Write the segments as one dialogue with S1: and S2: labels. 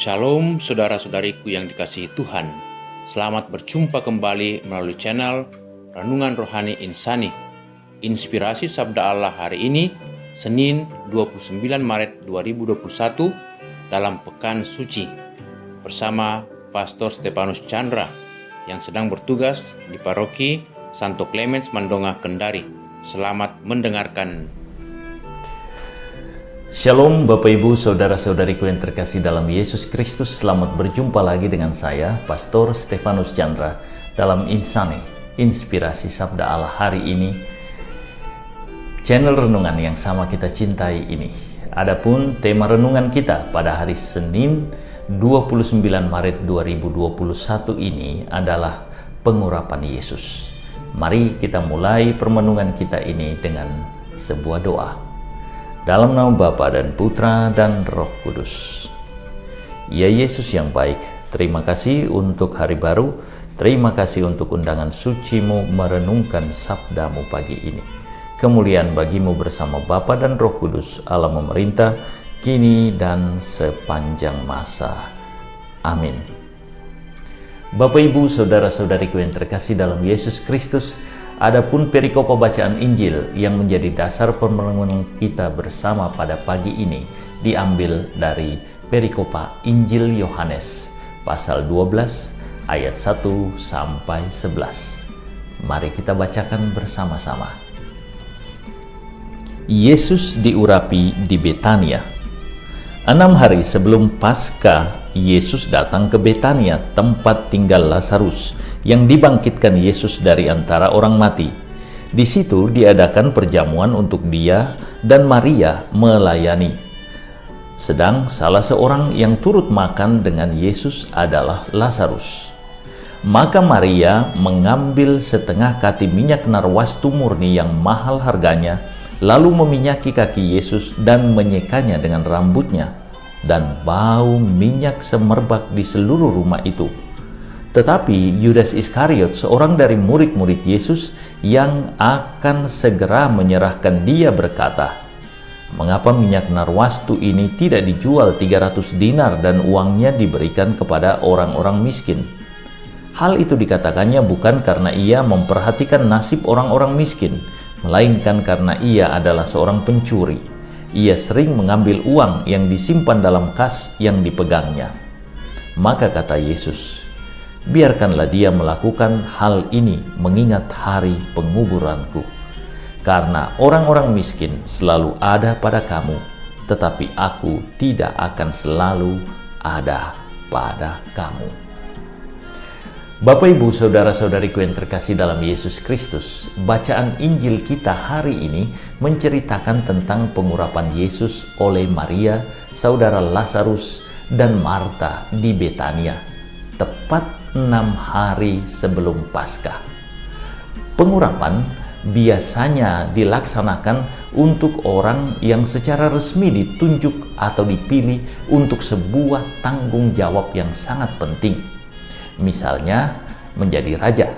S1: Shalom saudara-saudariku yang dikasihi Tuhan. Selamat berjumpa kembali melalui channel Renungan Rohani Insani. Inspirasi Sabda Allah hari ini, Senin 29 Maret 2021 dalam Pekan Suci bersama Pastor Stefanus Chandra yang sedang bertugas di Paroki Santo Clemens Mandonga Kendari. Selamat mendengarkan.
S2: Shalom Bapak Ibu Saudara-saudariku yang terkasih dalam Yesus Kristus. Selamat berjumpa lagi dengan saya, Pastor Stefanus Chandra, dalam Insani, Inspirasi Sabda Allah hari ini, channel renungan yang sama kita cintai ini. Adapun tema renungan kita pada hari Senin 29 Maret 2021 ini adalah pengurapan Yesus. Mari kita mulai permenungan kita ini dengan sebuah doa. Dalam nama Bapa dan Putra dan Roh Kudus. Ya Yesus yang baik, terima kasih untuk hari baru, terima kasih untuk undangan suci-Mu merenungkan sabda-Mu pagi ini. Kemuliaan bagi-Mu bersama Bapa dan Roh Kudus, Allah memerintah, kini dan sepanjang masa. Amin. Bapak Ibu Saudara-saudariku yang terkasih dalam Yesus Kristus, adapun perikopa bacaan Injil yang menjadi dasar permenungan kita bersama pada pagi ini diambil dari perikopa Injil Yohanes pasal 12 ayat 1 sampai 11. Mari kita bacakan bersama-sama. Yesus diurapi di Betania. 6 hari sebelum Paskah, Yesus datang ke Betania, tempat tinggal Lazarus, yang dibangkitkan Yesus dari antara orang mati. Di situ diadakan perjamuan untuk dia dan Maria melayani. Sedang salah seorang yang turut makan dengan Yesus adalah Lazarus. Maka Maria mengambil setengah kati minyak narwastu murni yang mahal harganya, lalu meminyaki kaki Yesus dan menyekanya dengan rambutnya, dan bau minyak semerbak di seluruh rumah itu. Tetapi Yudas Iskariot, seorang dari murid-murid Yesus yang akan segera menyerahkan dia, berkata, "Mengapa minyak narwastu ini tidak dijual 300 dinar dan uangnya diberikan kepada orang-orang miskin?" Hal itu dikatakannya bukan karena ia memperhatikan nasib orang-orang miskin, melainkan karena ia adalah seorang pencuri. Ia sering mengambil uang yang disimpan dalam kas yang dipegangnya. Maka kata Yesus, "Biarkanlah dia melakukan hal ini mengingat hari penguburanku. Karena orang-orang miskin selalu ada pada kamu, tetapi aku tidak akan selalu ada pada kamu." Bapak Ibu Saudara-saudariku yang terkasih dalam Yesus Kristus, bacaan Injil kita hari ini menceritakan tentang pengurapan Yesus oleh Maria, saudara Lazarus, dan Marta di Betania, tepat 6 hari sebelum Paskah. Pengurapan biasanya dilaksanakan untuk orang yang secara resmi ditunjuk atau dipilih untuk sebuah tanggung jawab yang sangat penting. Misalnya menjadi raja.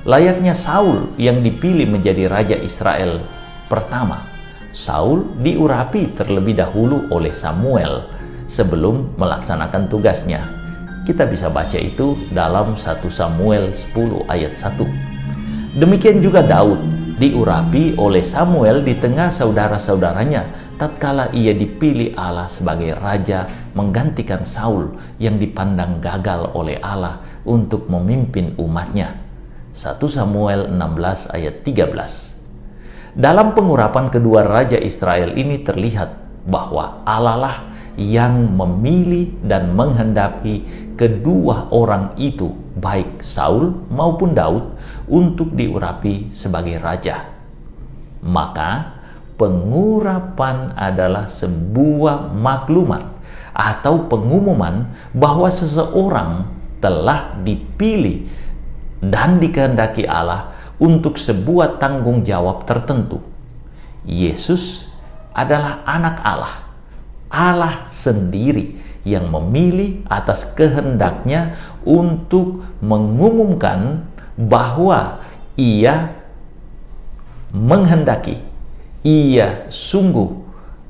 S2: Layaknya Saul yang dipilih menjadi raja Israel pertama. Saul diurapi terlebih dahulu oleh Samuel sebelum melaksanakan tugasnya. Kita bisa baca itu dalam 1 Samuel 10 ayat 1. Demikian juga Daud diurapi oleh Samuel di tengah saudara-saudaranya tatkala ia dipilih Allah sebagai raja menggantikan Saul yang dipandang gagal oleh Allah untuk memimpin umatnya. 1 Samuel 16 ayat 13. Dalam pengurapan kedua raja Israel ini terlihat bahwa Allah lah yang memilih dan menghendaki kedua orang itu, baik Saul maupun Daud, untuk diurapi sebagai raja. Maka pengurapan adalah sebuah maklumat atau pengumuman bahwa seseorang telah dipilih dan dikehendaki Allah untuk sebuah tanggung jawab tertentu. Yesus adalah anak Allah, Allah sendiri yang memilih atas kehendaknya untuk mengumumkan bahwa ia menghendaki, ia sungguh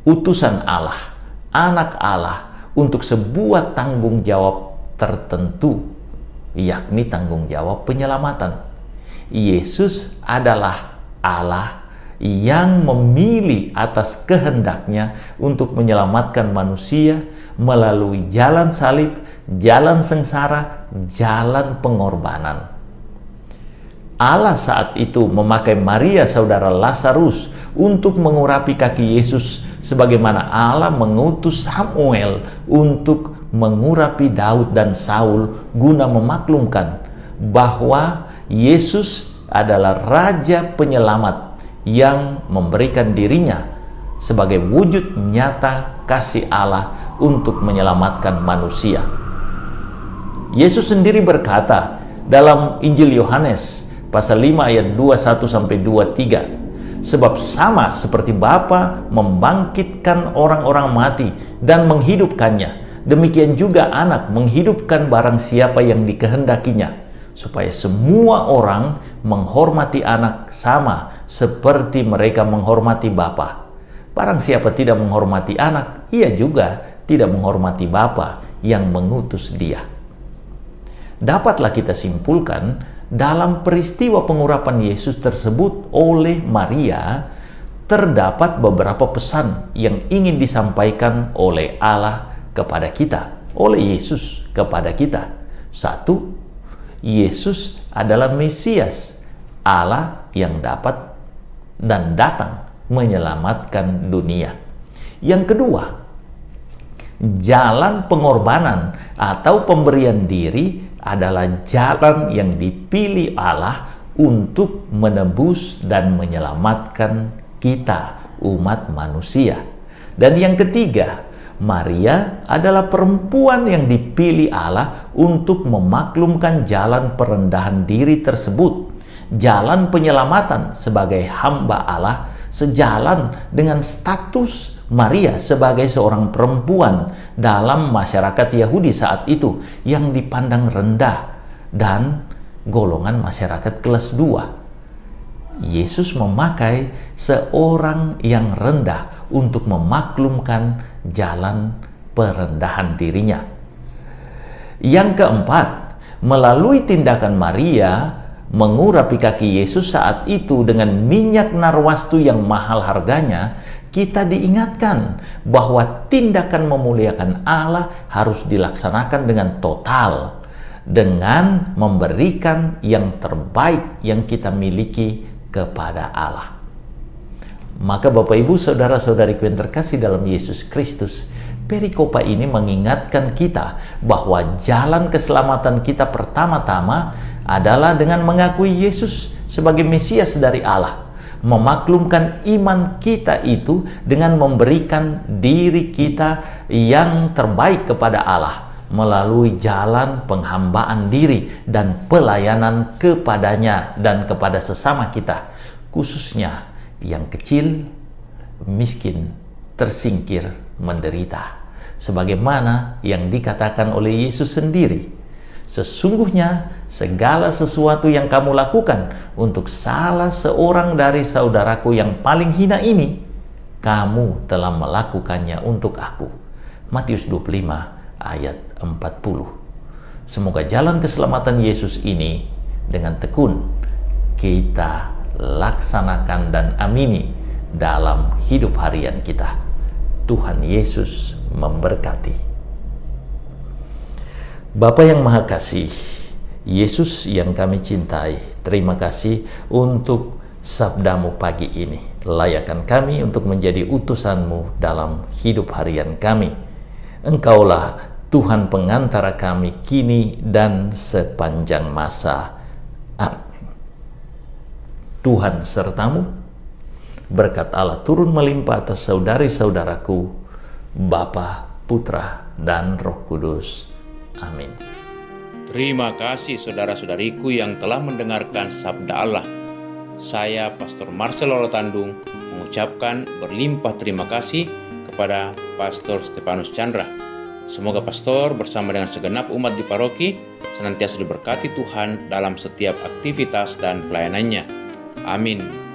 S2: utusan Allah, anak Allah, untuk sebuah tanggung jawab tertentu, yakni tanggung jawab penyelamatan. Yesus adalah Allah yang memilih atas kehendaknya untuk menyelamatkan manusia melalui jalan salib, jalan sengsara, jalan pengorbanan. Allah saat itu memakai Maria saudara Lazarus untuk mengurapi kaki Yesus, sebagaimana Allah mengutus Samuel untuk mengurapi Daud dan Saul guna memaklumkan bahwa Yesus adalah Raja Penyelamat yang memberikan dirinya sebagai wujud nyata kasih Allah untuk menyelamatkan manusia. Yesus sendiri berkata dalam Injil Yohanes pasal 5 ayat 21-23, sebab sama seperti Bapa membangkitkan orang-orang mati dan menghidupkannya, demikian juga Anak menghidupkan barang siapa yang dikehendakinya, supaya semua orang menghormati Anak sama seperti mereka menghormati Bapa. Barang siapa tidak menghormati Anak, ia juga tidak menghormati Bapa yang mengutus Dia. Dapatlah kita simpulkan, dalam peristiwa pengurapan Yesus tersebut oleh Maria, terdapat beberapa pesan yang ingin disampaikan oleh Allah kepada kita, oleh Yesus kepada kita. 1. Yesus adalah Mesias, Allah yang dapat dan datang menyelamatkan dunia. Yang kedua, jalan pengorbanan atau pemberian diri adalah jalan yang dipilih Allah untuk menebus dan menyelamatkan kita, umat manusia. Dan yang ketiga, Maria adalah perempuan yang dipilih Allah untuk memaklumkan jalan perendahan diri tersebut, jalan penyelamatan sebagai hamba Allah, sejalan dengan status Maria sebagai seorang perempuan dalam masyarakat Yahudi saat itu yang dipandang rendah dan golongan masyarakat kelas 2. Yesus memakai seorang yang rendah untuk memaklumkan jalan perendahan dirinya. Yang keempat, melalui tindakan Maria mengurapi kaki Yesus saat itu dengan minyak narwastu yang mahal harganya, kita diingatkan bahwa tindakan memuliakan Allah harus dilaksanakan dengan total, dengan memberikan yang terbaik yang kita miliki kepada Allah. Maka Bapak Ibu saudara-saudariku yang terkasih dalam Yesus Kristus, perikopa ini mengingatkan kita bahwa jalan keselamatan kita pertama-tama adalah dengan mengakui Yesus sebagai Mesias dari Allah, memaklumkan iman kita itu dengan memberikan diri kita yang terbaik kepada Allah melalui jalan penghambaan diri dan pelayanan kepadanya dan kepada sesama kita, khususnya yang kecil, miskin, tersingkir, menderita. Sebagaimana yang dikatakan oleh Yesus sendiri, sesungguhnya segala sesuatu yang kamu lakukan untuk salah seorang dari saudaraku yang paling hina ini, kamu telah melakukannya untuk aku. Matius 25 ayat 40. Semoga jalan keselamatan Yesus ini dengan tekun kita laksanakan dan amini dalam hidup harian kita. Tuhan Yesus memberkati. Bapa yang Maha Kasih, Yesus yang kami cintai, terima kasih untuk sabdamu pagi ini. Layakkan kami untuk menjadi utusanmu dalam hidup harian kami. Engkaulah Tuhan pengantara kami kini dan sepanjang masa. Amin. Tuhan sertamu, berkat Allah turun melimpah atas saudari-saudaraku, Bapa, Putra, dan Roh Kudus. Amin.
S1: Terima kasih saudara-saudariku yang telah mendengarkan sabda Allah. Saya Pastor Marcel Lolotandung mengucapkan berlimpah terima kasih kepada Pastor Stefanus Chandra. Semoga Pastor bersama dengan segenap umat di paroki senantiasa diberkati Tuhan dalam setiap aktivitas dan pelayanannya. Amin.